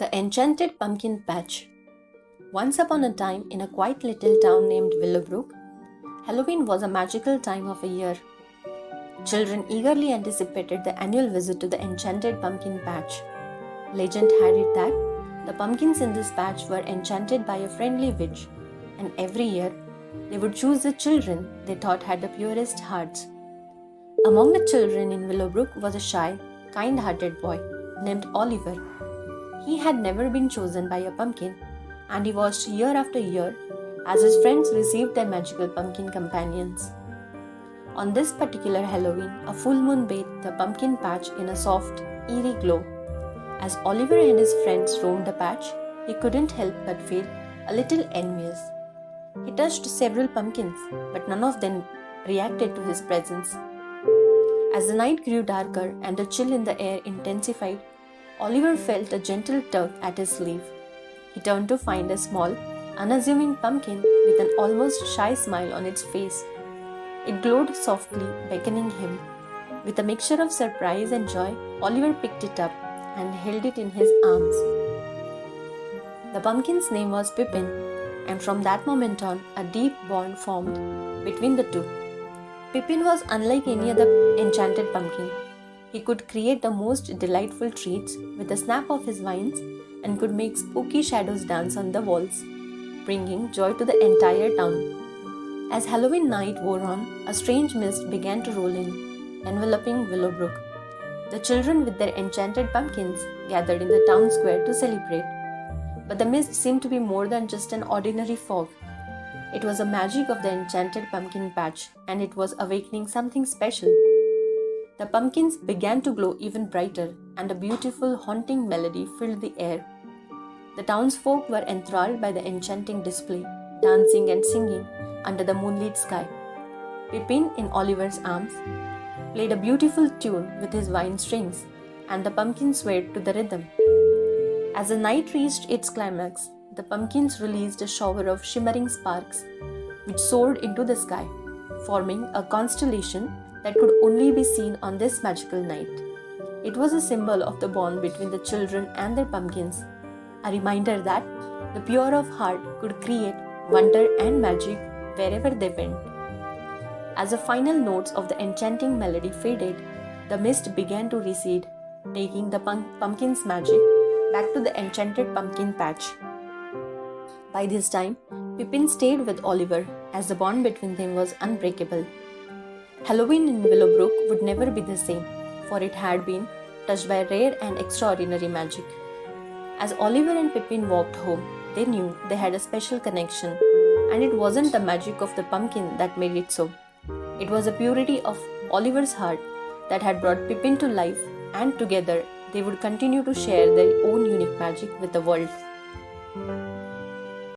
The Enchanted Pumpkin Patch. Once upon a time, in a quiet little town named Willowbrook, Halloween was a magical time of a year. Children eagerly anticipated the annual visit to the Enchanted Pumpkin Patch. Legend had it that the pumpkins in this patch were enchanted by a friendly witch, and every year they would choose the children they thought had the purest hearts. Among the children in Willowbrook was a shy, kind-hearted boy named Oliver. He had never been chosen by a pumpkin, and he watched year after year as his friends received their magical pumpkin companions. On this particular Halloween, a full moon bathed the pumpkin patch in a soft, eerie glow. As Oliver and his friends roamed the patch, he couldn't help but feel a little envious. He touched several pumpkins, but none of them reacted to his presence. As the night grew darker and the chill in the air intensified, Oliver felt a gentle tug at his sleeve. He turned to find a small, unassuming pumpkin with an almost shy smile on its face. It glowed softly, beckoning him. With a mixture of surprise and joy, Oliver picked it up and held it in his arms. The pumpkin's name was Pippin, and from that moment on, a deep bond formed between the two. Pippin was unlike any other enchanted pumpkin. He could create the most delightful treats with a snap of his vines and could make spooky shadows dance on the walls, bringing joy to the entire town. As Halloween night wore on, a strange mist began to roll in, enveloping Willowbrook. The children with their enchanted pumpkins gathered in the town square to celebrate. But the mist seemed to be more than just an ordinary fog. It was the magic of the enchanted pumpkin patch, and it was awakening something special. The pumpkins began to glow even brighter, and a beautiful, haunting melody filled the air. The townsfolk were enthralled by the enchanting display, dancing and singing under the moonlit sky. Pippin, in Oliver's arms, played a beautiful tune with his vine strings, and the pumpkins swayed to the rhythm. As the night reached its climax, the pumpkins released a shower of shimmering sparks, which soared into the sky, forming a constellation that could only be seen on this magical night. It was a symbol of the bond between the children and their pumpkins, a reminder that the pure of heart could create wonder and magic wherever they went. As the final notes of the enchanting melody faded, the mist began to recede, taking the pumpkin's magic back to the enchanted pumpkin patch. By this time, Pippin stayed with Oliver, as the bond between them was unbreakable. Halloween in Willowbrook would never be the same, for it had been touched by rare and extraordinary magic. As Oliver and Pippin walked home, they knew they had a special connection, and it wasn't the magic of the pumpkin that made it so. It was the purity of Oliver's heart that had brought Pippin to life, and together they would continue to share their own unique magic with the world.